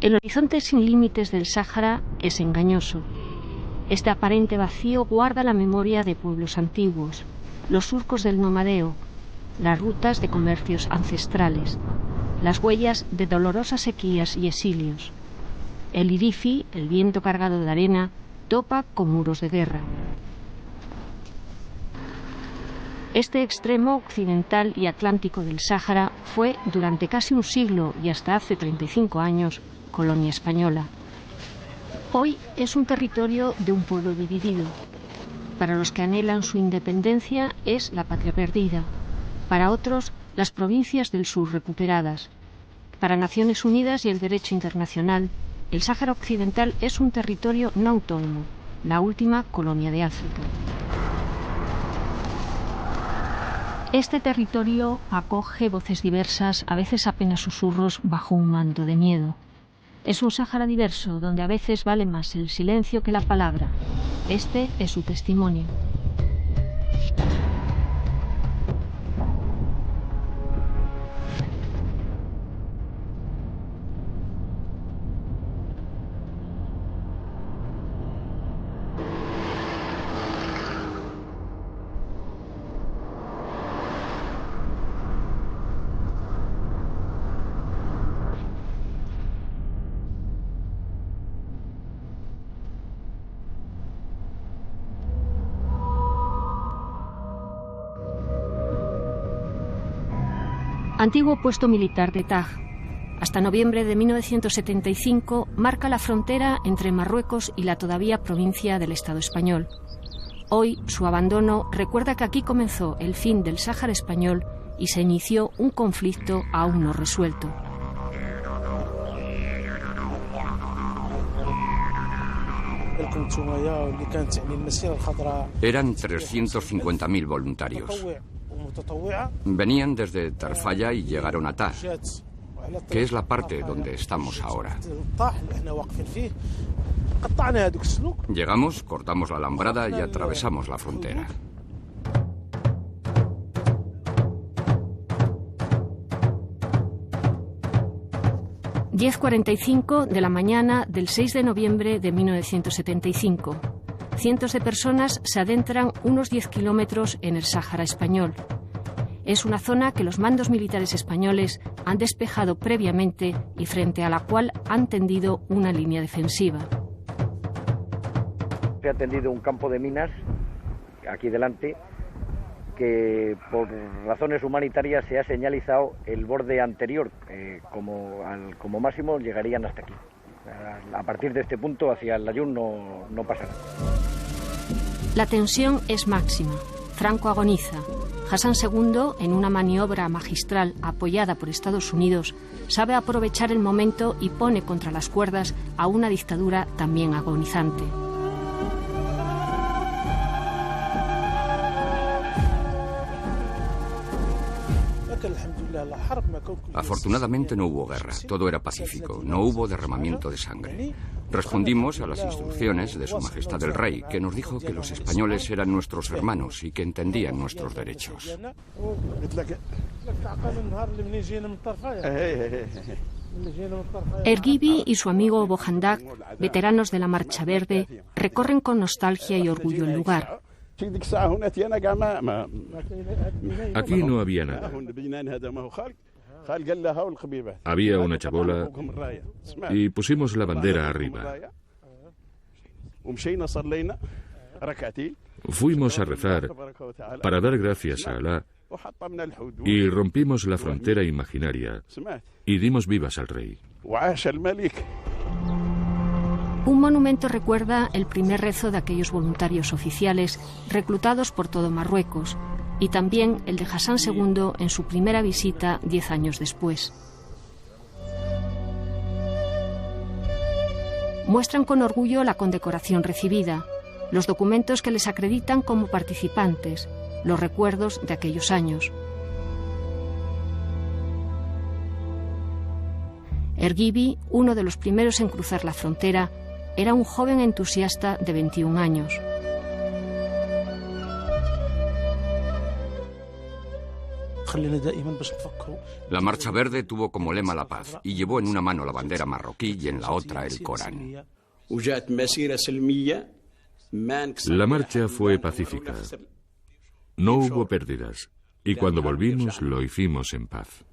El horizonte sin límites del Sáhara es engañoso. Este aparente vacío guarda la memoria de pueblos antiguos, los surcos del nomadeo, las rutas de comercios ancestrales, las huellas de dolorosas sequías y exilios. El Irifi, el viento cargado de arena, topa con muros de guerra. Este extremo occidental y atlántico del Sáhara fue, durante casi un siglo y hasta hace 35 años, colonia española. Hoy es un territorio de un pueblo dividido. Para los que anhelan su independencia es la patria perdida. Para otros, las provincias del sur recuperadas. Para Naciones Unidas y el derecho internacional, el Sáhara Occidental es un territorio no autónomo, la última colonia de África. Este territorio acoge voces diversas, a veces apenas susurros bajo un manto de miedo. Es un Sáhara diverso, donde a veces vale más el silencio que la palabra. Este es su testimonio. Antiguo puesto militar de Taj. Hasta noviembre de 1975 marca la frontera entre Marruecos y la todavía provincia del Estado español. Hoy, su abandono recuerda que aquí comenzó el fin del Sáhara español y se inició un conflicto aún no resuelto. Eran 350.000 voluntarios. Venían desde Tarfaya y llegaron a Taj, que es la parte donde estamos ahora. Llegamos, cortamos la alambrada y atravesamos la frontera. – 10:45 de la mañana del 6 de noviembre de 1975. Cientos de personas se adentran unos 10 kilómetros en el Sáhara español. Es una zona que los mandos militares españoles han despejado previamente y frente a la cual han tendido una línea defensiva. Se ha tendido un campo de minas aquí delante que por razones humanitarias se ha señalizado el borde anterior, como máximo llegarían hasta aquí. A partir de este punto hacia el Laayoune no pasará. La tensión es máxima. Franco agoniza. Hassan II, en una maniobra magistral apoyada por Estados Unidos, sabe aprovechar el momento y pone contra las cuerdas a una dictadura también agonizante. Afortunadamente no hubo guerra, todo era pacífico, no hubo derramamiento de sangre. Respondimos a las instrucciones de Su Majestad el Rey, que nos dijo que los españoles eran nuestros hermanos y que entendían nuestros derechos. Erguibi y su amigo Bohandak, veteranos de la Marcha Verde, recorren con nostalgia y orgullo el lugar. Aquí no había nada. Había una chabola y pusimos la bandera arriba. Fuimos a rezar para dar gracias a Alá y rompimos la frontera imaginaria y dimos vivas al rey. Un monumento recuerda el primer rezo de aquellos voluntarios oficiales reclutados por todo Marruecos y también el de Hassan II en su primera visita 10 años después. Muestran con orgullo la condecoración recibida, los documentos que les acreditan como participantes, los recuerdos de aquellos años. Erguibi, uno de los primeros en cruzar la frontera, era un joven entusiasta de 21 años. La Marcha Verde tuvo como lema la paz y llevó en una mano la bandera marroquí y en la otra el Corán. La marcha fue pacífica. No hubo pérdidas. Y cuando volvimos, lo hicimos en paz.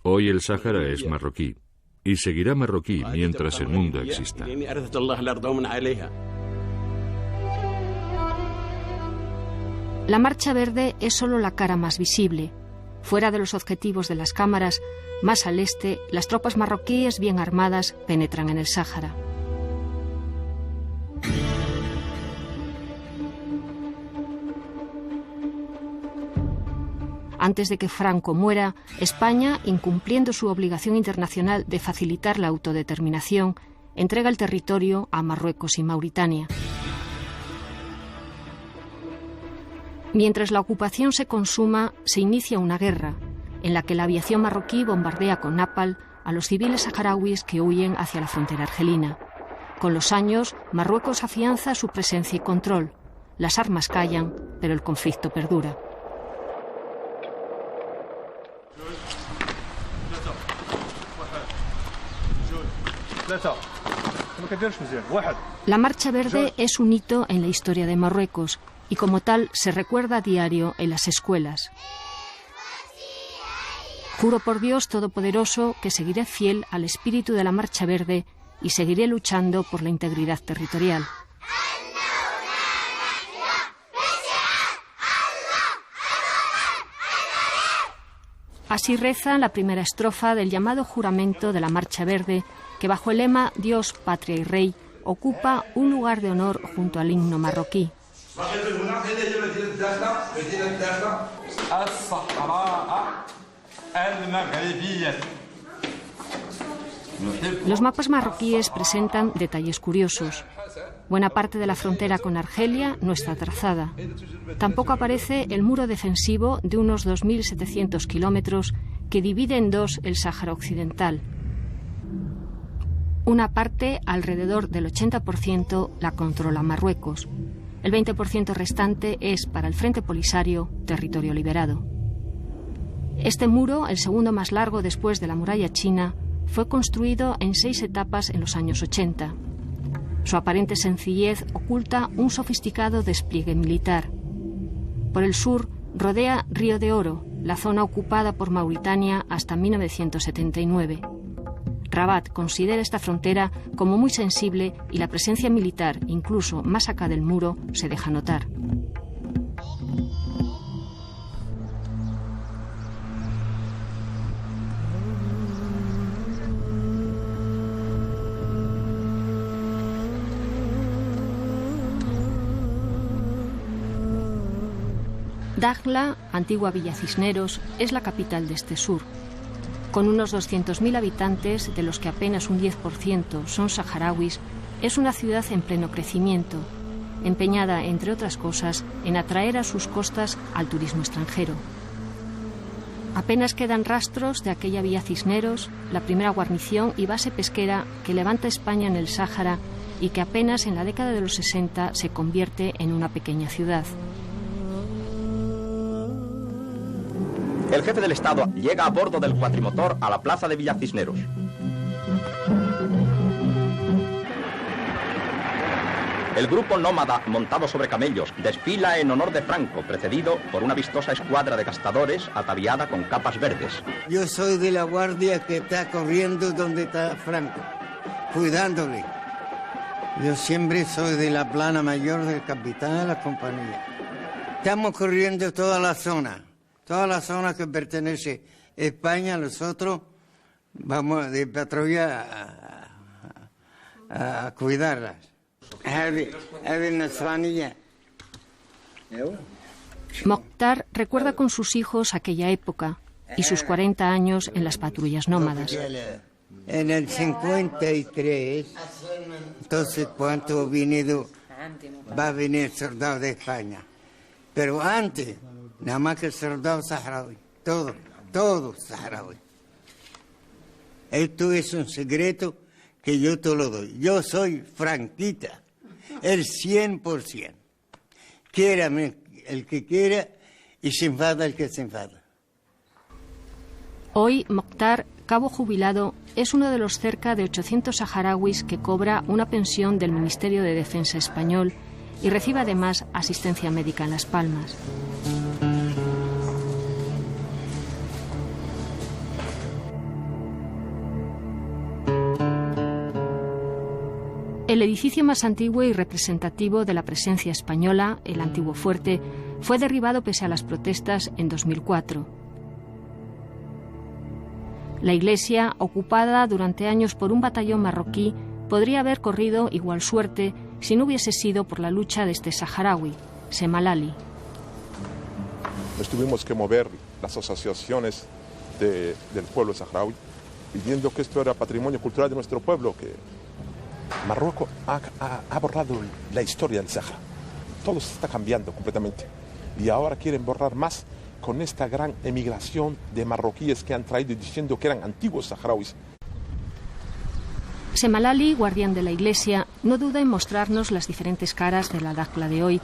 Hoy el Sáhara es marroquí. Y seguirá marroquí mientras el mundo exista. La Marcha Verde es solo la cara más visible. Fuera de los objetivos de las cámaras, más al este, las tropas marroquíes bien armadas penetran en el Sáhara. Antes de que Franco muera, España, incumpliendo su obligación internacional de facilitar la autodeterminación, entrega el territorio a Marruecos y Mauritania. Mientras la ocupación se consuma, se inicia una guerra, en la que la aviación marroquí bombardea con napalm a los civiles saharauis que huyen hacia la frontera argelina. Con los años, Marruecos afianza su presencia y control. Las armas callan, pero el conflicto perdura. La Marcha Verde es un hito en la historia de Marruecos y como tal se recuerda a diario en las escuelas. Juro por Dios Todopoderoso que seguiré fiel al espíritu de la Marcha Verde y seguiré luchando por la integridad territorial. Así reza la primera estrofa del llamado juramento de la Marcha Verde, que bajo el lema Dios, Patria y Rey ocupa un lugar de honor junto al himno marroquí. Los mapas marroquíes presentan detalles curiosos. Buena parte de la frontera con Argelia no está trazada. Tampoco aparece el muro defensivo de unos 2.700 kilómetros que divide en dos el Sáhara Occidental. Una parte, alrededor del 80%, la controla Marruecos. El 20% restante es, para el Frente Polisario, territorio liberado. Este muro, el segundo más largo después de la muralla china, fue construido en 6 etapas en los años 80. Su aparente sencillez oculta un sofisticado despliegue militar. Por el sur, rodea Río de Oro, la zona ocupada por Mauritania hasta 1979. Rabat considera esta frontera como muy sensible y la presencia militar, incluso más acá del muro, se deja notar. Dakhla, antigua Villa Cisneros, es la capital de este sur. Con unos 200.000 habitantes, de los que apenas un 10% son saharauis, es una ciudad en pleno crecimiento, empeñada, entre otras cosas, en atraer a sus costas al turismo extranjero. Apenas quedan rastros de aquella Villa Cisneros, la primera guarnición y base pesquera que levanta España en el Sáhara y que apenas en la década de los 60 se convierte en una pequeña ciudad. El jefe del Estado llega a bordo del cuatrimotor a la plaza de Villa Cisneros. El grupo nómada, montado sobre camellos, desfila en honor de Franco, precedido por una vistosa escuadra de gastadores ataviada con capas verdes. Yo soy de la guardia que está corriendo donde está Franco, cuidándole. Yo siempre soy de la plana mayor del capitán de la compañía. Estamos corriendo toda la zona que pertenece a España. Nosotros vamos de patrulla a cuidarlas. Mokhtar recuerda con sus hijos aquella época y sus 40 años en las patrullas nómadas. En el 53, entonces cuánto va a venir soldados de España. Pero antes, nada más que el soldado saharaui, todo saharaui. Esto es un secreto que yo te lo doy. Yo soy franquita, el 100%. Quiérame el que quiera y se enfada el que se enfada. Hoy, Mokhtar, cabo jubilado, es uno de los cerca de 800 saharauis que cobra una pensión del Ministerio de Defensa español y recibe además asistencia médica en Las Palmas. El edificio más antiguo y representativo de la presencia española, el antiguo fuerte, fue derribado pese a las protestas en 2004. La iglesia, ocupada durante años por un batallón marroquí, podría haber corrido igual suerte si no hubiese sido por la lucha de este saharaui, Semalali. Nos tuvimos que mover las asociaciones del pueblo saharaui, pidiendo que esto era patrimonio cultural de nuestro pueblo, que Marruecos ha borrado la historia del Sahara. Todo se está cambiando completamente. Y ahora quieren borrar más con esta gran emigración de marroquíes que han traído diciendo que eran antiguos saharauis. Semalali, guardián de la iglesia, no duda en mostrarnos las diferentes caras de la Dakhla de hoy,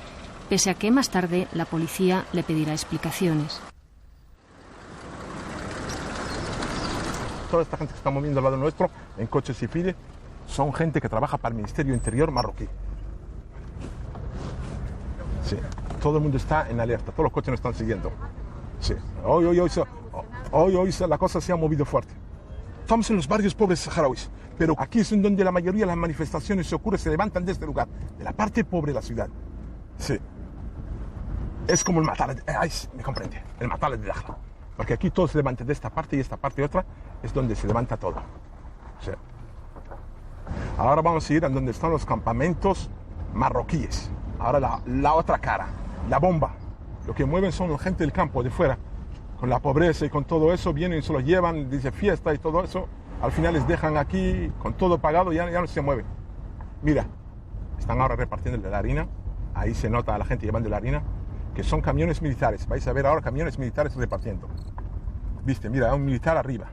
pese a que más tarde la policía le pedirá explicaciones. Toda esta gente que está moviendo al lado nuestro en coches y pide son gente que trabaja para el Ministerio Interior marroquí. Sí, todo el mundo está en alerta, todos los coches nos están siguiendo. Sí, hoy la cosa se ha movido fuerte. Estamos en los barrios pobres saharauis, pero aquí es en donde la mayoría de las manifestaciones se levantan de este lugar, de la parte pobre de la ciudad. Sí. Es como el Matale, me comprende, el Matale de Dakhla. Porque aquí todo se levanta de esta parte y esta parte y otra, es donde se levanta todo. Sí. Ahora vamos a ir a donde están los campamentos marroquíes. Ahora la otra cara, la bomba. Lo que mueven son la gente del campo, de fuera. Con la pobreza y con todo eso, vienen y se los llevan, dice fiesta y todo eso. Al final les dejan aquí con todo pagado y ya no se mueven. Mira, están ahora repartiendo la harina. Ahí se nota a la gente llevando la harina, que son camiones militares. Vais a ver ahora camiones militares repartiendo. Viste, mira, hay un militar arriba.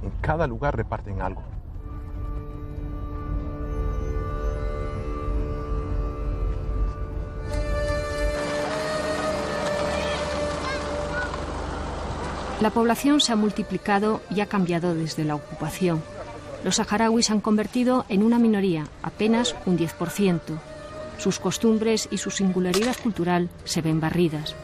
En cada lugar reparten algo. La población se ha multiplicado y ha cambiado desde la ocupación. Los saharauis se han convertido en una minoría, apenas un 10%. Sus costumbres y su singularidad cultural se ven barridas.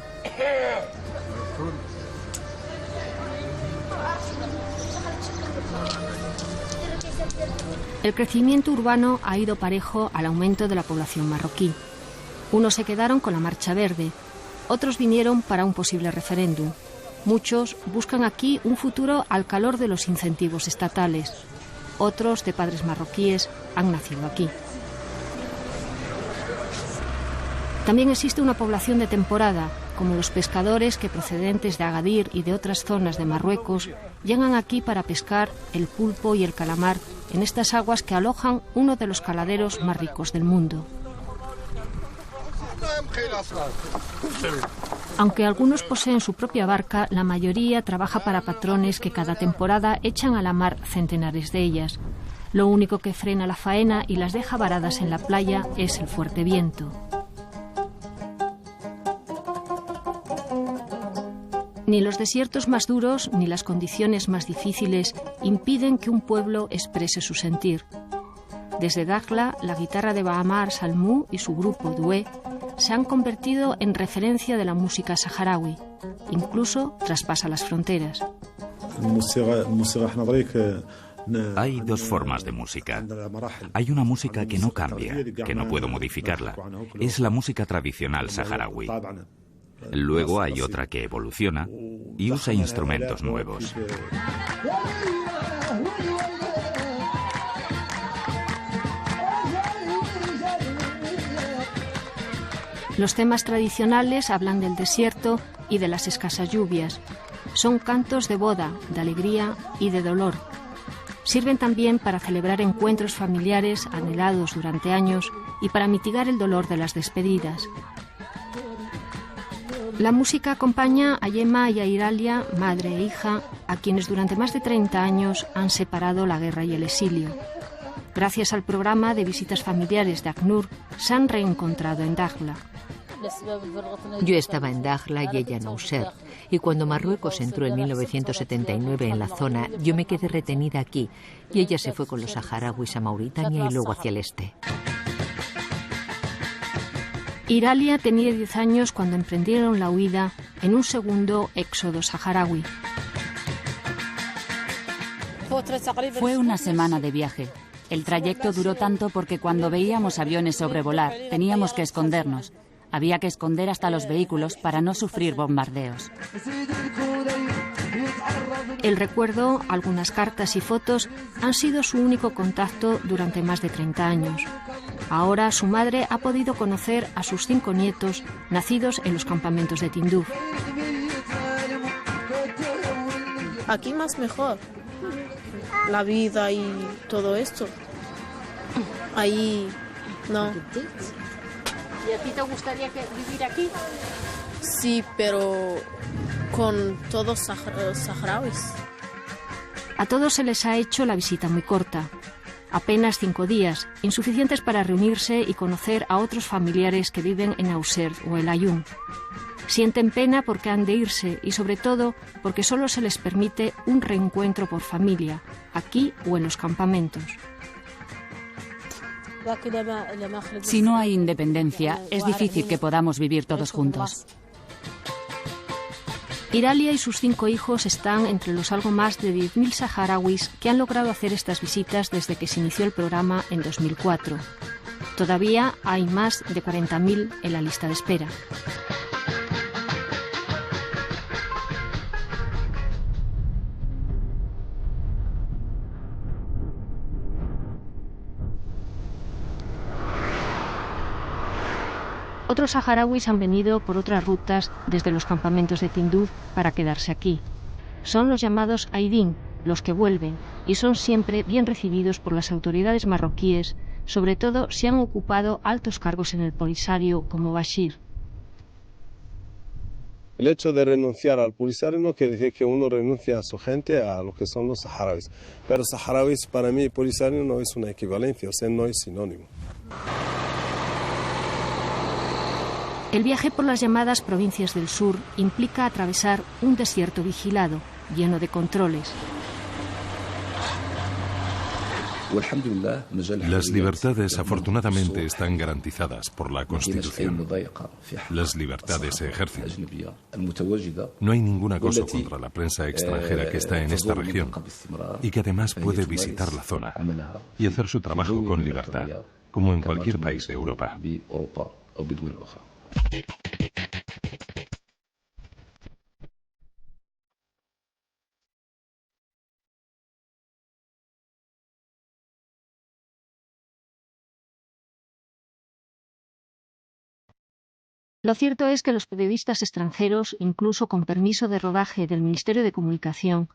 El crecimiento urbano ha ido parejo al aumento de la población marroquí. Unos se quedaron con la Marcha Verde, otros vinieron para un posible referéndum. Muchos buscan aquí un futuro al calor de los incentivos estatales. Otros, de padres marroquíes, han nacido aquí. También existe una población de temporada, como los pescadores que procedentes de Agadir y de otras zonas de Marruecos llegan aquí para pescar el pulpo y el calamar en estas aguas que alojan uno de los caladeros más ricos del mundo. Aunque algunos poseen su propia barca, la mayoría trabaja para patrones que cada temporada echan a la mar centenares de ellas. Lo único que frena la faena y las deja varadas en la playa es el fuerte viento. Ni los desiertos más duros ni las condiciones más difíciles impiden que un pueblo exprese su sentir. Desde Dakhla, la guitarra de Baamar Salmou y su grupo Doué se han convertido en referencia de la música saharaui. Incluso traspasa las fronteras. Hay dos formas de música. Hay una música que no cambia, que no puedo modificarla. Es la música tradicional saharaui. Luego hay otra que evoluciona y usa instrumentos nuevos. Los temas tradicionales hablan del desierto y de las escasas lluvias. Son cantos de boda, de alegría y de dolor. Sirven también para celebrar encuentros familiares anhelados durante años y para mitigar el dolor de las despedidas. La música acompaña a Yema y a Iralia, madre e hija, a quienes durante más de 30 años han separado la guerra y el exilio. Gracias al programa de visitas familiares de ACNUR, se han reencontrado en Dakhla. Yo estaba en Dakhla y ella en Ausert, y cuando Marruecos entró en 1979 en la zona, yo me quedé retenida aquí, y ella se fue con los saharauis a Mauritania y luego hacia el este. Iralia tenía 10 años cuando emprendieron la huida en un segundo éxodo saharaui. Fue una semana de viaje. El trayecto duró tanto porque cuando veíamos aviones sobrevolar, teníamos que escondernos. Había que esconder hasta los vehículos para no sufrir bombardeos. El recuerdo, algunas cartas y fotos han sido su único contacto durante más de 30 años. Ahora su madre ha podido conocer a sus 5 nietos nacidos en los campamentos de Tinduf. Aquí más mejor. La vida y todo esto. Ahí no. ¿Y a ti te gustaría vivir aquí? Sí, pero con todos saharauis. A todos se les ha hecho la visita muy corta. Apenas 5 días, insuficientes para reunirse y conocer a otros familiares que viven en Ausert o El Aaiún. Sienten pena porque han de irse y sobre todo porque solo se les permite un reencuentro por familia, aquí o en los campamentos. Si no hay independencia, es difícil que podamos vivir todos juntos. Iralia y sus 5 hijos están entre los algo más de 10.000 saharauis que han logrado hacer estas visitas desde que se inició el programa en 2004. Todavía hay más de 40.000 en la lista de espera. Otros saharauis han venido por otras rutas desde los campamentos de Tinduf para quedarse aquí. Son los llamados Aidin, los que vuelven, y son siempre bien recibidos por las autoridades marroquíes, sobre todo si han ocupado altos cargos en el Polisario como Bashir. El hecho de renunciar al Polisario no quiere decir que uno renuncia a su gente, a lo que son los saharauis. Pero saharauis, para mí, Polisario no es una equivalencia, o sea, no es sinónimo. El viaje por las llamadas provincias del sur implica atravesar un desierto vigilado, lleno de controles. Las libertades afortunadamente están garantizadas por la Constitución. Las libertades se ejercen. No hay ningún acoso contra la prensa extranjera que está en esta región y que además puede visitar la zona y hacer su trabajo con libertad, como en cualquier país de Europa. Lo cierto es que los periodistas extranjeros, incluso con permiso de rodaje del Ministerio de Comunicación,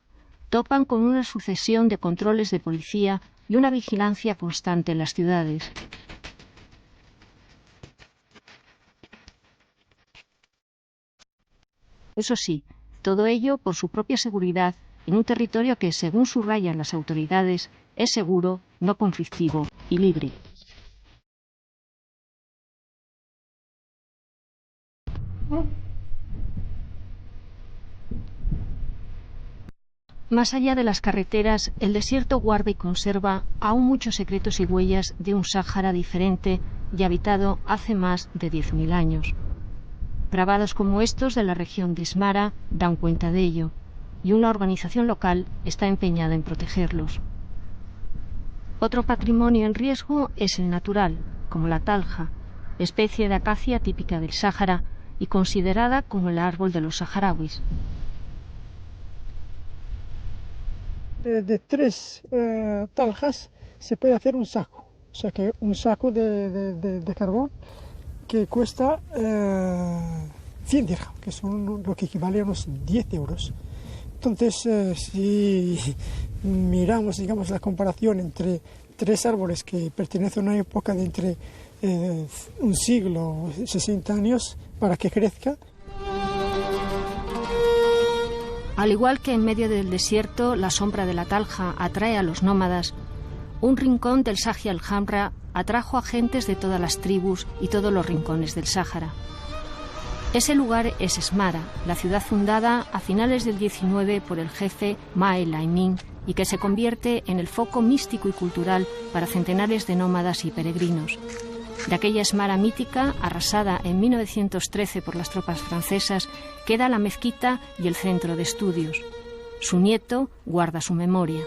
topan con una sucesión de controles de policía y una vigilancia constante en las ciudades. Eso sí, todo ello por su propia seguridad en un territorio que, según subrayan las autoridades, es seguro, no conflictivo y libre. Más allá de las carreteras, el desierto guarda y conserva aún muchos secretos y huellas de un Sáhara diferente y habitado hace más de 10.000 años. Bravados como estos de la región de Smara dan cuenta de ello, y una organización local está empeñada en protegerlos. Otro patrimonio en riesgo es el natural, como la talja, especie de acacia típica del Sáhara y considerada como el árbol de los saharauis. De 3 taljas se puede hacer un saco, o sea que un saco de carbón que cuesta 100 dirham, que son lo que equivale a unos 10 euros. Entonces, si miramos, digamos, la comparación entre 3 árboles que pertenecen a una época de entre un siglo, 60 años, para que crezca. Al igual que en medio del desierto la sombra de la talja atrae a los nómadas, un rincón del Sahi al-Hamra atrajo a gentes de todas las tribus y todos los rincones del Sáhara. Ese lugar es Esmara, la ciudad fundada a finales del 19 por el jefe Ma el-Aimin y que se convierte en el foco místico y cultural para centenares de nómadas y peregrinos. De aquella Esmara mítica, arrasada en 1913 por las tropas francesas, queda la mezquita y el centro de estudios. Su nieto guarda su memoria.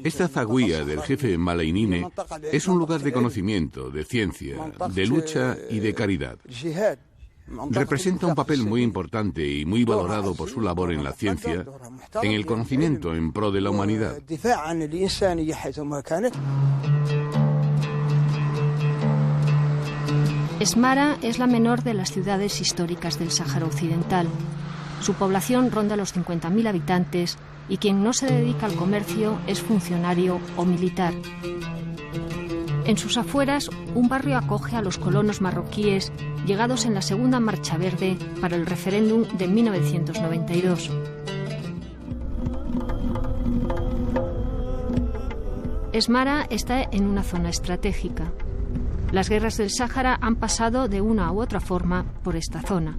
Esta zaguía del jefe Malainine es un lugar de conocimiento, de ciencia, de lucha y de caridad. Representa un papel muy importante y muy valorado por su labor en la ciencia, en el conocimiento en pro de la humanidad. Esmara es la menor de las ciudades históricas del Sáhara Occidental. Su población ronda los 50.000 habitantes y quien no se dedica al comercio es funcionario o militar. En sus afueras, un barrio acoge a los colonos marroquíes llegados en la segunda Marcha Verde para el referéndum de 1992. Esmara está en una zona estratégica. Las guerras del Sáhara han pasado de una u otra forma por esta zona.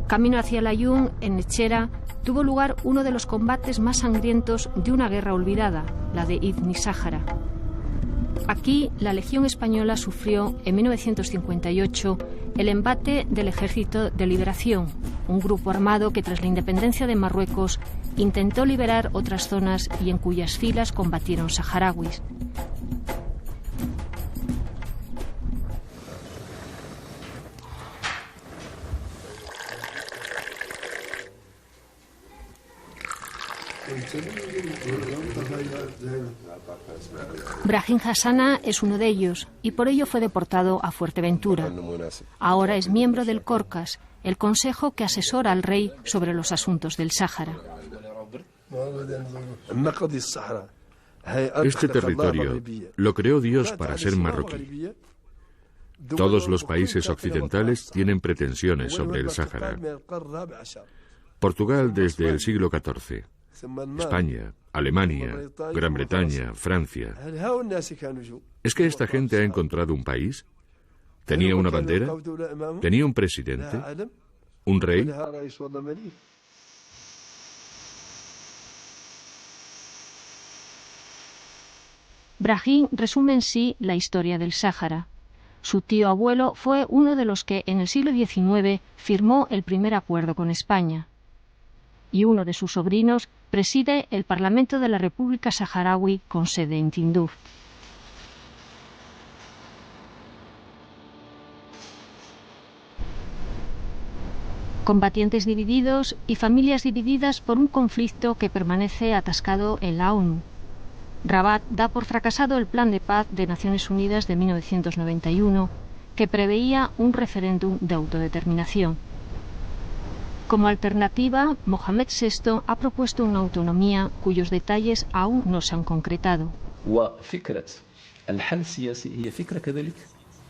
Camino hacia Layún, en Echera, tuvo lugar uno de los combates más sangrientos de una guerra olvidada, la de Ibn Sáhara. Aquí, la Legión Española sufrió, en 1958, el embate del Ejército de Liberación, un grupo armado que tras la independencia de Marruecos intentó liberar otras zonas y en cuyas filas combatieron saharauis. Brahim Hassana es uno de ellos y por ello fue deportado a Fuerteventura. Ahora es miembro del Corcas, el consejo que asesora al rey sobre los asuntos del Sáhara. Este territorio lo creó Dios para ser marroquí. Todos los países occidentales tienen pretensiones sobre el Sáhara. Portugal desde el siglo XIV. España, Alemania, Gran Bretaña, Francia. ¿Es que esta gente ha encontrado un país? ¿Tenía una bandera? ¿Tenía un presidente? ¿Un rey? Brahim resume en sí la historia del Sáhara. Su tío abuelo fue uno de los que en el siglo XIX firmó el primer acuerdo con España. Y uno de sus sobrinos preside el Parlamento de la República Saharaui con sede en Tinduf. Combatientes divididos y familias divididas por un conflicto que permanece atascado en la ONU. Rabat da por fracasado el Plan de Paz de Naciones Unidas de 1991, que preveía un referéndum de autodeterminación. Como alternativa, Mohamed VI ha propuesto una autonomía cuyos detalles aún no se han concretado.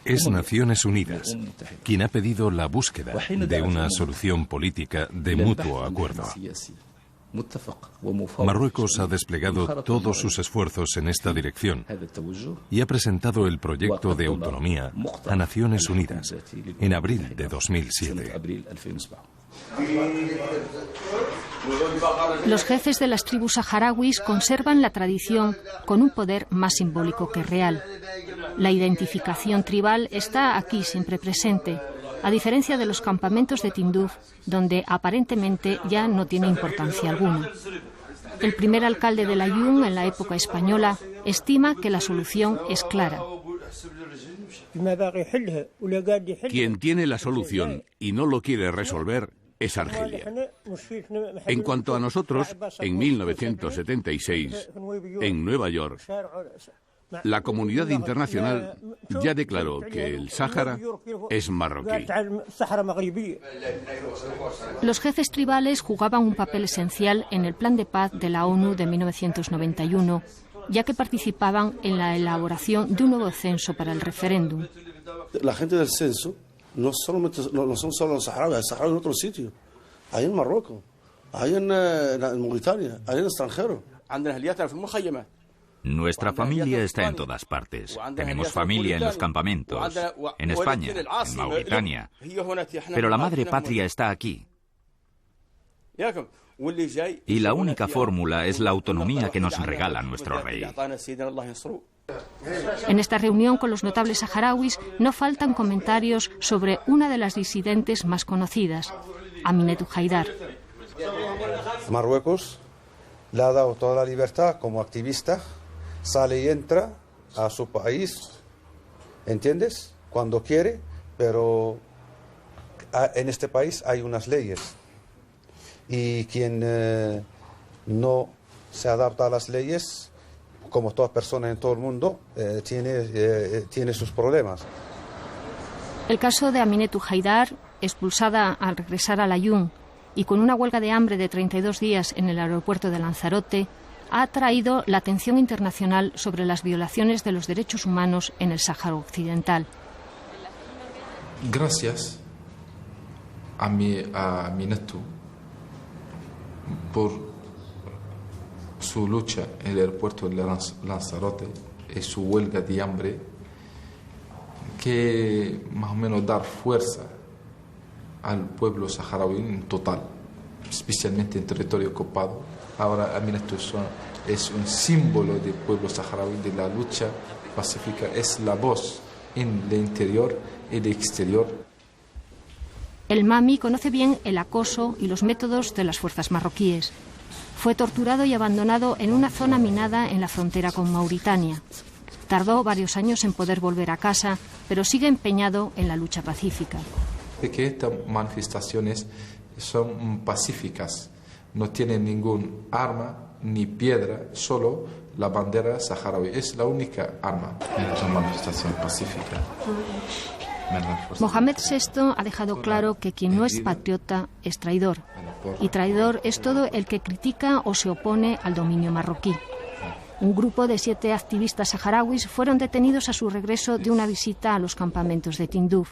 Es Naciones Unidas quien ha pedido la búsqueda de una solución política de mutuo acuerdo. Marruecos ha desplegado todos sus esfuerzos en esta dirección y ha presentado el proyecto de autonomía a Naciones Unidas en abril de 2007. Los jefes de las tribus saharauis conservan la tradición con un poder más simbólico que real. La identificación tribal está aquí siempre presente, a diferencia de los campamentos de Tinduf, donde aparentemente ya no tiene importancia alguna. El primer alcalde de Layún en la época española estima que la solución es clara. Quien tiene la solución y no lo quiere resolver es Argelia. En cuanto a nosotros, en 1976, en Nueva York, la comunidad internacional ya declaró que el Sáhara es marroquí. Los jefes tribales jugaban un papel esencial en el Plan de Paz de la ONU de 1991, ya que participaban en la elaboración de un nuevo censo para el referéndum. La gente del censo no son solo los saharauis, hay saharauis en otros sitios. Hay en Marruecos, hay en Mauritania, hay en el extranjero. Nuestra familia está en todas partes. Tenemos familia en los campamentos, en España, en Mauritania. Pero la madre patria está aquí. Y la única fórmula es la autonomía que nos regala nuestro rey. En esta reunión con los notables saharauis no faltan comentarios sobre una de las disidentes más conocidas, Aminetou Haidar. Marruecos le ha dado toda la libertad como activista, sale y entra a su país, ¿entiendes? Cuando quiere, pero en este país hay unas leyes y quien no se adapta a las leyes, como todas personas en todo el mundo, tiene sus problemas. El caso de Aminetou Haidar, expulsada al regresar a Layún y con una huelga de hambre de 32 días en el aeropuerto de Lanzarote, ha atraído la atención internacional sobre las violaciones de los derechos humanos en el Sáhara Occidental. Gracias a Aminetou por su lucha en el aeropuerto de Lanzarote y su huelga de hambre, que más o menos dar fuerza al pueblo saharaui en total, especialmente en territorio ocupado. Ahora Aminetou es un símbolo del pueblo saharaui, de la lucha pacífica, es la voz en el interior y el exterior. El Mami conoce bien el acoso y los métodos de las fuerzas marroquíes. Fue torturado y abandonado en una zona minada en la frontera con Mauritania. Tardó varios años en poder volver a casa, pero sigue empeñado en la lucha pacífica. De que estas manifestaciones son pacíficas, no tienen ningún arma ni piedra, solo la bandera saharaui. Es la única arma en esta manifestación pacífica. Mohamed VI ha dejado claro que quien no es patriota es traidor. Y traidor es todo el que critica o se opone al dominio marroquí. Un grupo de 7 activistas saharauis fueron detenidos a su regreso de una visita a los campamentos de Tindouf.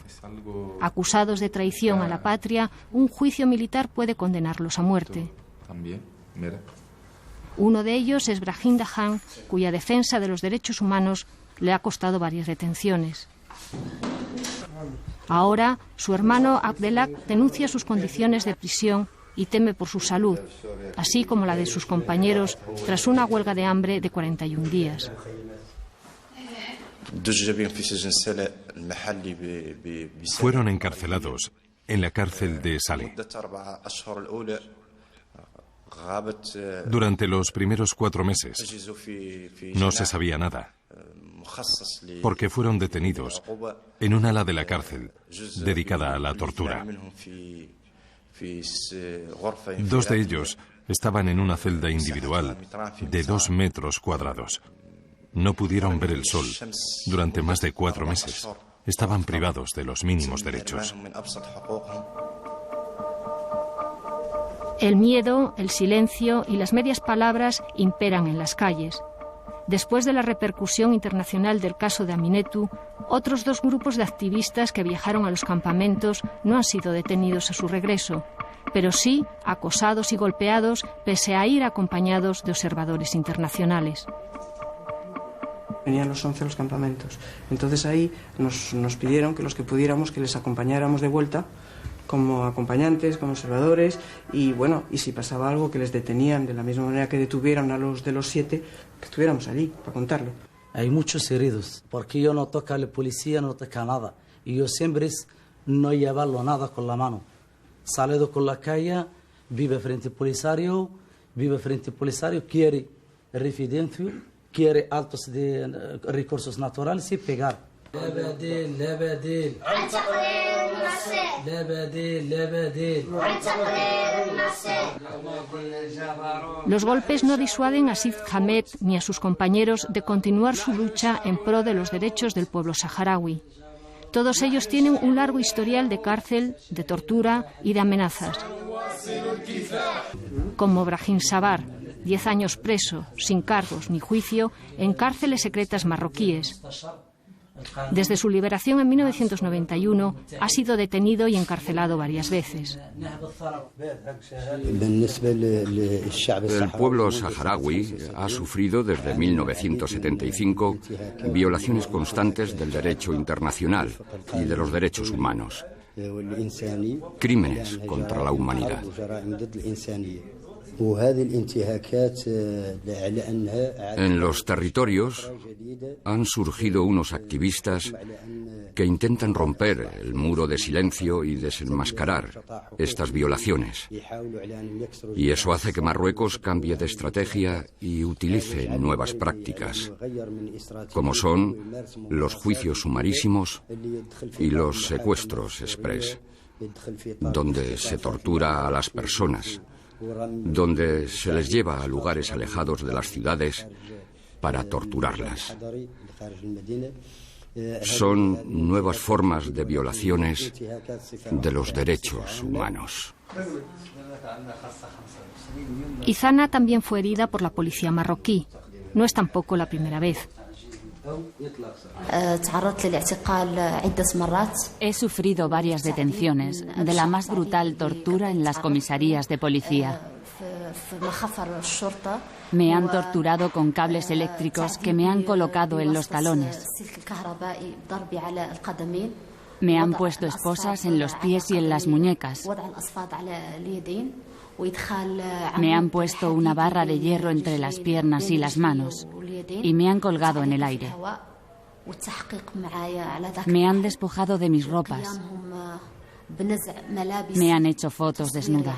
Acusados de traición a la patria, un juicio militar puede condenarlos a muerte. Uno de ellos es Brahim Dahan, cuya defensa de los derechos humanos le ha costado varias detenciones. Ahora, su hermano Abdelak denuncia sus condiciones de prisión y teme por su salud, así como la de sus compañeros tras una huelga de hambre de 41 días. Fueron encarcelados en la cárcel de Salé. Durante los primeros 4 meses no se sabía nada, porque fueron detenidos en un ala de la cárcel dedicada a la tortura. 2 de ellos estaban en una celda individual de 2 metros cuadrados. No pudieron ver el sol durante más de 4 meses. Estaban privados de los mínimos derechos. El miedo, el silencio y las medias palabras imperan en las calles. Después de la repercusión internacional del caso de Aminetou, otros 2 grupos de activistas que viajaron a los campamentos no han sido detenidos a su regreso, pero sí acosados y golpeados pese a ir acompañados de observadores internacionales. Venían los 11 a los campamentos. Entonces ahí nos pidieron que los que pudiéramos que les acompañáramos de vuelta como acompañantes, como observadores, y bueno, y si pasaba algo que les detenían de la misma manera que detuvieron a los de los 7, que estuviéramos allí para contarlo. Hay muchos heridos, porque yo no toca a la policía, no toca nada, y yo siempre no llevarlo nada con la mano. Salido con la calle, vive frente al polisario, quiere residencia, quiere altos de recursos naturales y pegar. Los golpes no disuaden a Sid Hamed ni a sus compañeros de continuar su lucha en pro de los derechos del pueblo saharaui. Todos ellos tienen un largo historial de cárcel, de tortura y de amenazas. Como Brahim Sabar, 10 años preso, sin cargos ni juicio, en cárceles secretas marroquíes. Desde su liberación en 1991 ha sido detenido y encarcelado varias veces. El pueblo saharaui ha sufrido desde 1975 violaciones constantes del derecho internacional y de los derechos humanos, crímenes contra la humanidad. En los territorios han surgido unos activistas que intentan romper el muro de silencio y desenmascarar estas violaciones. Y eso hace que Marruecos cambie de estrategia y utilice nuevas prácticas, como son los juicios sumarísimos y los secuestros express, donde se tortura a las personas, donde se les lleva a lugares alejados de las ciudades para torturarlas. Son nuevas formas de violaciones de los derechos humanos. Izana también fue herida por la policía marroquí. No es tampoco la primera vez. He sufrido varias detenciones, de la más brutal tortura en las comisarías de policía. Me han torturado con cables eléctricos que me han colocado en los talones. Me han puesto esposas en los pies y en las muñecas. Me han puesto una barra de hierro entre las piernas y las manos y me han colgado en el aire. Me han despojado de mis ropas. Me han hecho fotos desnuda.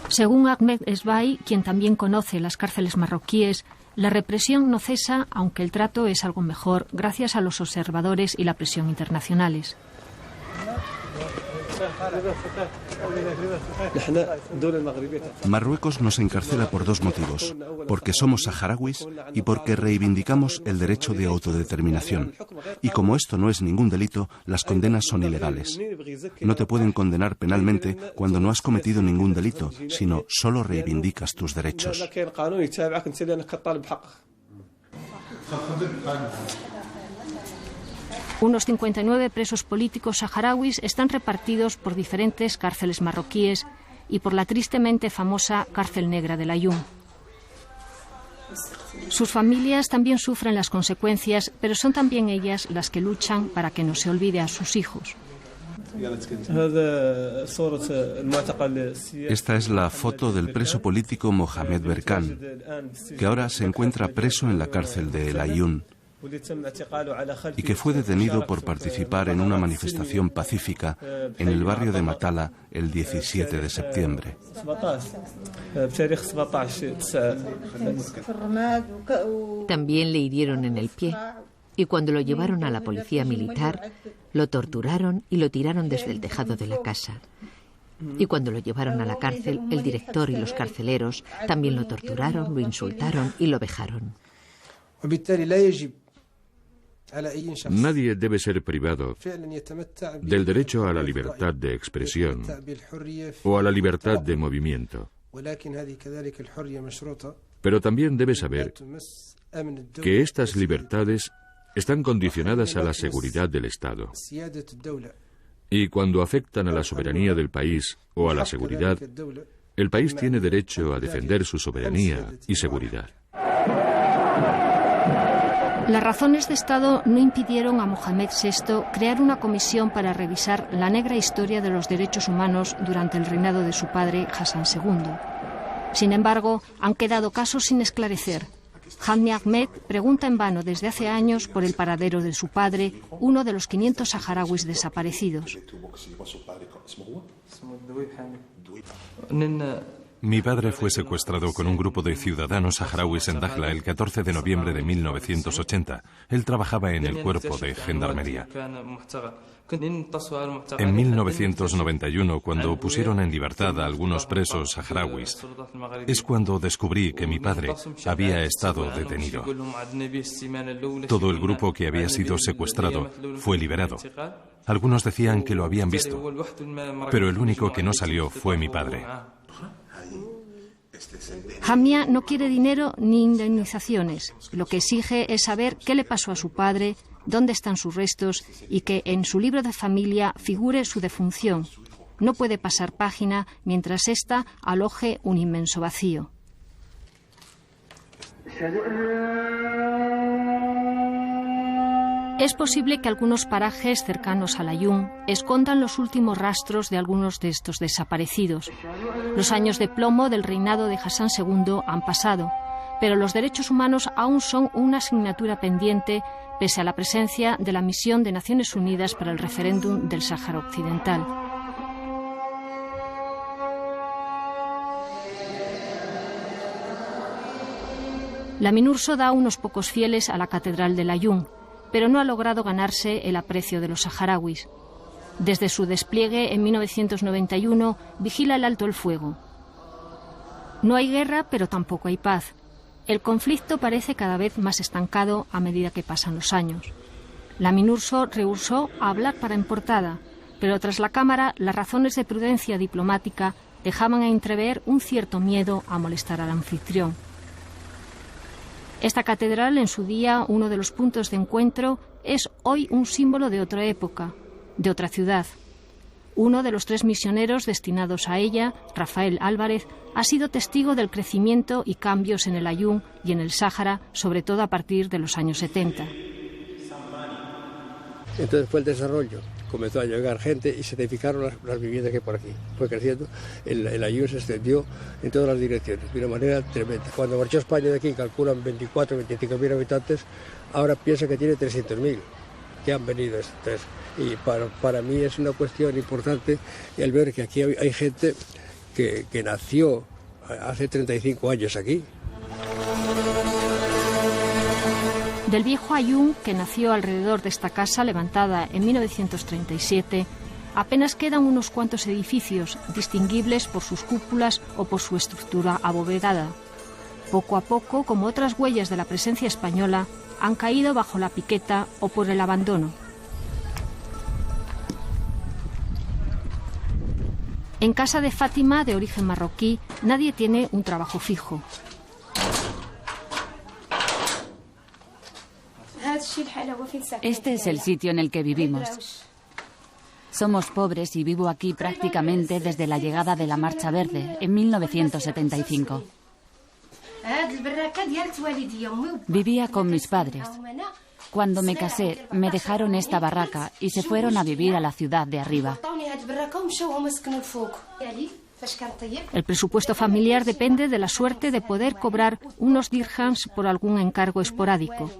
Según Ahmed Esbai, quien también conoce las cárceles marroquíes, la represión no cesa, aunque el trato es algo mejor gracias a los observadores y la presión internacionales. Marruecos nos encarcela por dos motivos: porque somos saharauis y porque reivindicamos el derecho de autodeterminación. Y como esto no es ningún delito, las condenas son ilegales. No te pueden condenar penalmente cuando no has cometido ningún delito, sino solo reivindicas tus derechos. Unos 59 presos políticos saharauis están repartidos por diferentes cárceles marroquíes y por la tristemente famosa cárcel negra del Aaiún. Sus familias también sufren las consecuencias, pero son también ellas las que luchan para que no se olvide a sus hijos. Esta es la foto del preso político Mohamed Berkan, que ahora se encuentra preso en la cárcel de El Aaiún y que fue detenido por participar en una manifestación pacífica en el barrio de Matala el 17 de septiembre. También le hirieron en el pie y cuando lo llevaron a la policía militar, lo torturaron y lo tiraron desde el tejado de la casa. Y cuando lo llevaron a la cárcel, el director y los carceleros también lo torturaron, lo insultaron y lo vejaron. Nadie debe ser privado del derecho a la libertad de expresión o a la libertad de movimiento. Pero también debe saber que estas libertades están condicionadas a la seguridad del Estado. Y cuando afectan a la soberanía del país o a la seguridad, el país tiene derecho a defender su soberanía y seguridad. Las razones de Estado no impidieron a Mohamed VI crear una comisión para revisar la negra historia de los derechos humanos durante el reinado de su padre, Hassan II. Sin embargo, han quedado casos sin esclarecer. Hani Ahmed pregunta en vano desde hace años por el paradero de su padre, uno de los 500 saharauis desaparecidos. Mi padre fue secuestrado con un grupo de ciudadanos saharauis en Dakhla el 14 de noviembre de 1980. Él trabajaba en el cuerpo de gendarmería. En 1991, cuando pusieron en libertad a algunos presos saharauis, es cuando descubrí que mi padre había estado detenido. Todo el grupo que había sido secuestrado fue liberado. Algunos decían que lo habían visto, pero el único que no salió fue mi padre. Hamia no quiere dinero ni indemnizaciones. Lo que exige es saber qué le pasó a su padre, dónde están sus restos y que en su libro de familia figure su defunción. No puede pasar página mientras ésta aloje un inmenso vacío. Es posible que algunos parajes cercanos al Aaiún escondan los últimos rastros de algunos de estos desaparecidos. Los años de plomo del reinado de Hassan II han pasado, pero los derechos humanos aún son una asignatura pendiente pese a la presencia de la misión de Naciones Unidas para el referéndum del Sáhara Occidental. La MINURSO da unos pocos fieles a la Catedral del Aaiún, pero no ha logrado ganarse el aprecio de los saharauis. Desde su despliegue en 1991 vigila el alto el fuego. No hay guerra, pero tampoco hay paz. El conflicto parece cada vez más estancado a medida que pasan los años. La MINURSO rehusó hablar para en portada, pero tras la Cámara las razones de prudencia diplomática dejaban a entrever un cierto miedo a molestar al anfitrión. Esta catedral, en su día uno de los puntos de encuentro, es hoy un símbolo de otra época, de otra ciudad. Uno de los 3 misioneros destinados a ella, Rafael Álvarez, ha sido testigo del crecimiento y cambios en el Aaiún y en el Sáhara, sobre todo a partir de los años 70. Entonces fue el desarrollo. Comenzó a llegar gente y se edificaron las viviendas que hay por aquí. Fue creciendo, el Aaiún se extendió en todas las direcciones, de una manera tremenda. Cuando marchó España de aquí, calculan 24 o 25.000 habitantes, ahora piensa que tiene 300.000 que han venido. Entonces, y para mí es una cuestión importante el ver que aquí hay gente que nació hace 35 años aquí. Del viejo Aaiún, que nació alrededor de esta casa levantada en 1937, apenas quedan unos cuantos edificios distinguibles por sus cúpulas o por su estructura abovedada. Poco a poco, como otras huellas de la presencia española, han caído bajo la piqueta o por el abandono. En casa de Fátima, de origen marroquí, nadie tiene un trabajo fijo. Este es el sitio en el que vivimos. Somos pobres y vivo aquí prácticamente desde la llegada de la Marcha Verde en 1975. Vivía con mis padres. Cuando me casé, me dejaron esta barraca y se fueron a vivir a la ciudad de arriba. El presupuesto familiar depende de la suerte de poder cobrar unos dirhams por algún encargo esporádico.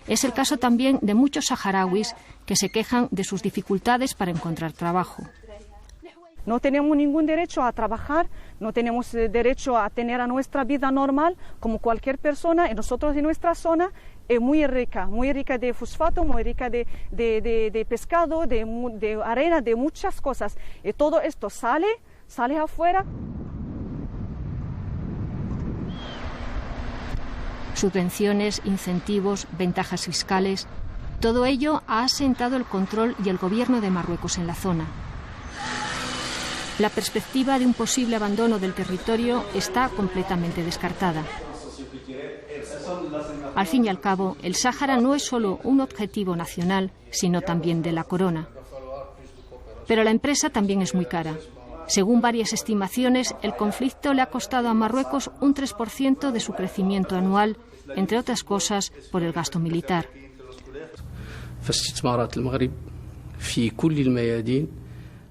Es el caso también de muchos saharauis que se quejan de sus dificultades para encontrar trabajo. No tenemos ningún derecho a trabajar, no tenemos derecho a tener a nuestra vida normal como cualquier persona. Y nosotros en nuestra zona es muy rica de fosfato, muy rica de pescado, de arena, de muchas cosas. Y todo esto sale afuera. Subvenciones, incentivos, ventajas fiscales, todo ello ha asentado el control y el gobierno de Marruecos en la zona. La perspectiva de un posible abandono del territorio está completamente descartada. Al fin y al cabo, el Sáhara no es solo un objetivo nacional, sino también de la corona. Pero la empresa también es muy cara. Según varias estimaciones, el conflicto le ha costado a Marruecos un 3% de su crecimiento anual, entre otras cosas por el gasto militar.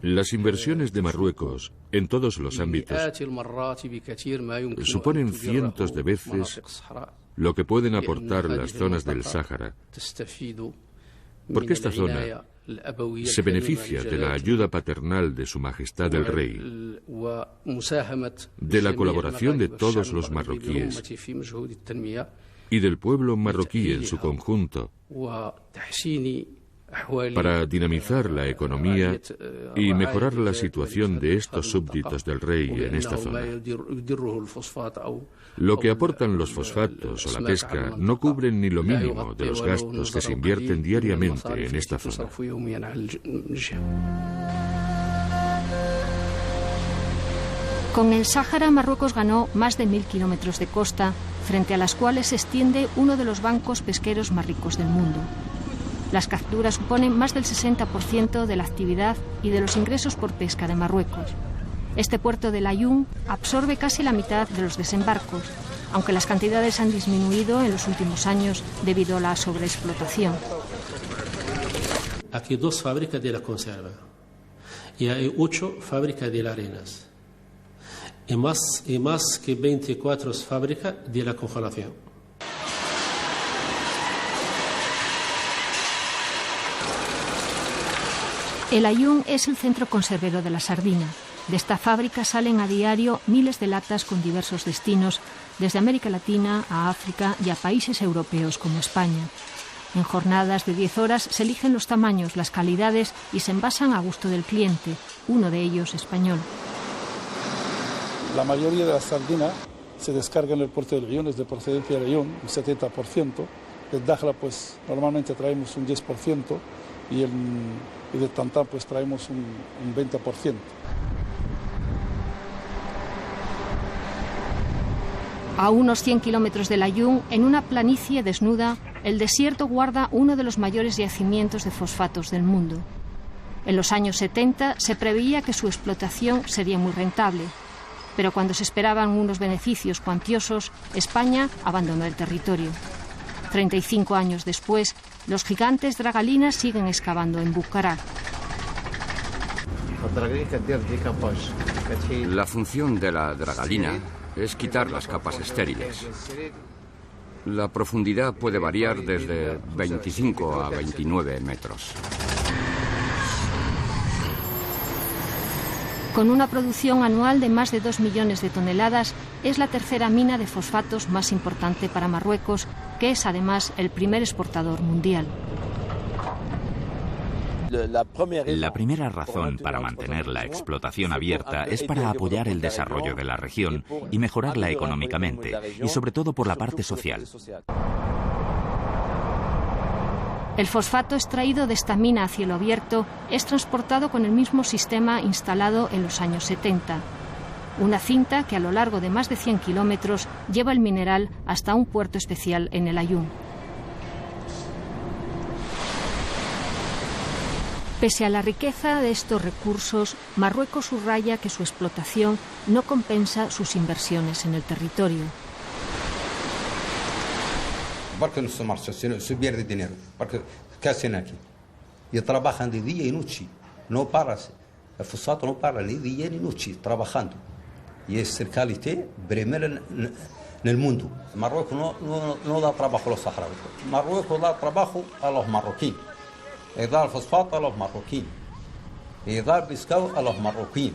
Las inversiones de Marruecos en todos los ámbitos suponen cientos de veces lo que pueden aportar las zonas del Sáhara, porque esta zona se beneficia de la ayuda paternal de Su Majestad el Rey, de la colaboración de todos los marroquíes y del pueblo marroquí en su conjunto para dinamizar la economía y mejorar la situación de estos súbditos del rey en esta zona. Lo que aportan los fosfatos o la pesca no cubren ni lo mínimo de los gastos que se invierten diariamente en esta zona. Con el Sáhara, Marruecos ganó más de 1000 kilómetros de costa, frente a las cuales se extiende uno de los bancos pesqueros más ricos del mundo. Las capturas suponen más del 60% de la actividad y de los ingresos por pesca de Marruecos. Este puerto de Layún absorbe casi la mitad de los desembarcos, aunque las cantidades han disminuido en los últimos años debido a la sobreexplotación. Aquí 2 fábricas de la conserva y hay 8 fábricas de las arenas y más que 24 fábricas de la congelación. El Layún es el centro conservero de la sardina. De esta fábrica salen a diario miles de latas con diversos destinos, desde América Latina a África y a países europeos como España. En jornadas de 10 horas se eligen los tamaños, las calidades y se envasan a gusto del cliente, uno de ellos español. La mayoría de las sardinas se descarga en el puerto de Layún, es de procedencia de Layún, un 70%. De Dakhla pues normalmente traemos un 10% y de Tantán pues traemos un 20%. A unos 100 kilómetros de Layún, en una planicie desnuda, el desierto guarda uno de los mayores yacimientos de fosfatos del mundo. En los años 70 se preveía que su explotación sería muy rentable, pero cuando se esperaban unos beneficios cuantiosos, España abandonó el territorio. 35 años después, los gigantes dragalinas siguen excavando en Bucará. La función de la dragalina es quitar las capas estériles. La profundidad puede variar desde 25 a 29 metros. Con una producción anual de más de 2 millones de toneladas, es la tercera mina de fosfatos más importante para Marruecos, que es además el primer exportador mundial. La primera razón para mantener la explotación abierta es para apoyar el desarrollo de la región y mejorarla económicamente, y sobre todo por la parte social. El fosfato extraído de esta mina a cielo abierto es transportado con el mismo sistema instalado en los años 70. Una cinta que a lo largo de más de 100 kilómetros lleva el mineral hasta un puerto especial en el Layún. Pese a la riqueza de estos recursos, Marruecos subraya que su explotación no compensa sus inversiones en el territorio. Porque no se pierde dinero, porque ¿qué hacen aquí? Y trabajan de día y noche, no paran, el fosfato no para ni día ni noche, trabajando. Y es el calidad primero en el mundo. Marruecos no da trabajo a los saharauis, Marruecos da trabajo a los marroquíes. Y da el fosfato a los marroquíes. Y da el pescado a los marroquíes.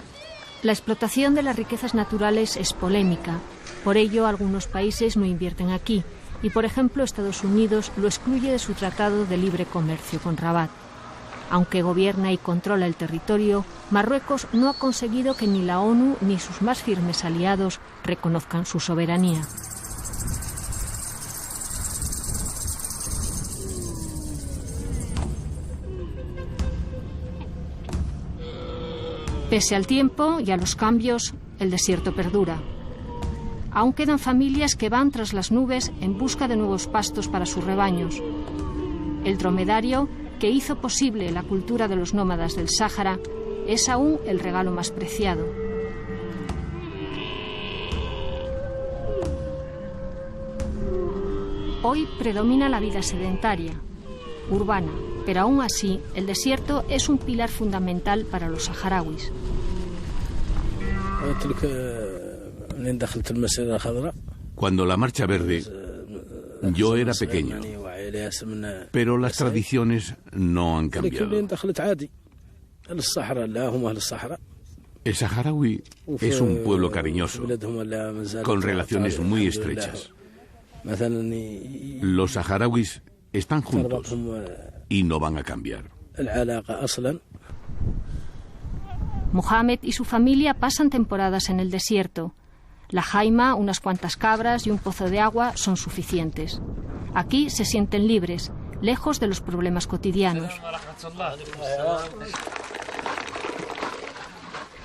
La explotación de las riquezas naturales es polémica. Por ello, algunos países no invierten aquí. Y, por ejemplo, Estados Unidos lo excluye de su tratado de libre comercio con Rabat. Aunque gobierna y controla el territorio, Marruecos no ha conseguido que ni la ONU ni sus más firmes aliados reconozcan su soberanía. Pese al tiempo y a los cambios, el desierto perdura. Aún quedan familias que van tras las nubes en busca de nuevos pastos para sus rebaños. El dromedario, que hizo posible la cultura de los nómadas del Sáhara, es aún el regalo más preciado. Hoy predomina la vida sedentaria, urbana, pero aún así el desierto es un pilar fundamental para los saharauis. Cuando la Marcha Verde, yo era pequeño, pero las tradiciones no han cambiado. El saharaui es un pueblo cariñoso, con relaciones muy estrechas. Los saharauis están juntos y no van a cambiar. Mohamed y su familia pasan temporadas en el desierto. La jaima, unas cuantas cabras y un pozo de agua son suficientes. Aquí se sienten libres, lejos de los problemas cotidianos.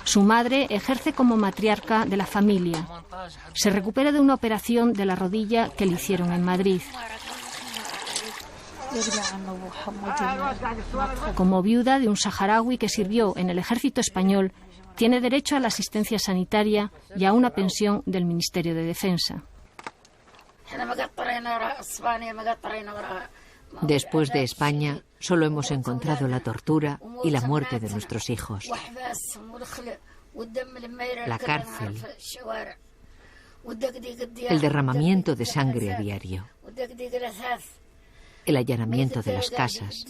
Su madre ejerce como matriarca de la familia. Se recupera de una operación de la rodilla que le hicieron en Madrid. Como viuda de un saharaui que sirvió en el ejército español, tiene derecho a la asistencia sanitaria y a una pensión del Ministerio de Defensa. Después de España, solo hemos encontrado la tortura y la muerte de nuestros hijos. La cárcel, el derramamiento de sangre a diario, el allanamiento de las casas.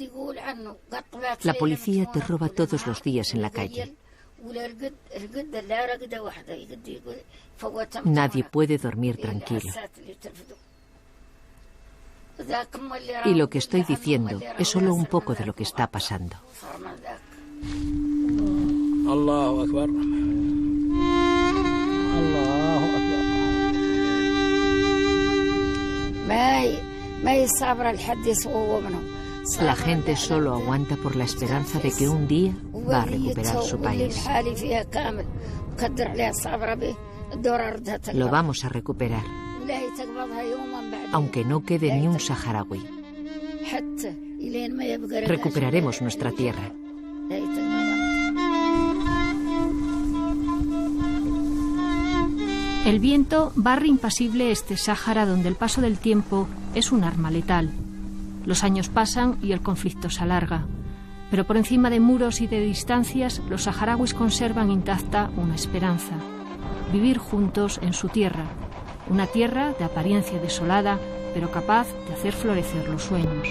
La policía te roba todos los días en la calle. Nadie puede dormir tranquilo. Y lo que estoy diciendo es solo un poco de lo que está pasando. Allahu Akbar. Allahu Akbar. La gente solo aguanta por la esperanza de que un día va a recuperar su país. Lo vamos a recuperar, aunque no quede ni un saharaui. Recuperaremos nuestra tierra. El viento barre impasible este Sáhara donde el paso del tiempo es un arma letal. Los años pasan y el conflicto se alarga. Pero por encima de muros y de distancias, los saharauis conservan intacta una esperanza: vivir juntos en su tierra. Una tierra de apariencia desolada, pero capaz de hacer florecer los sueños.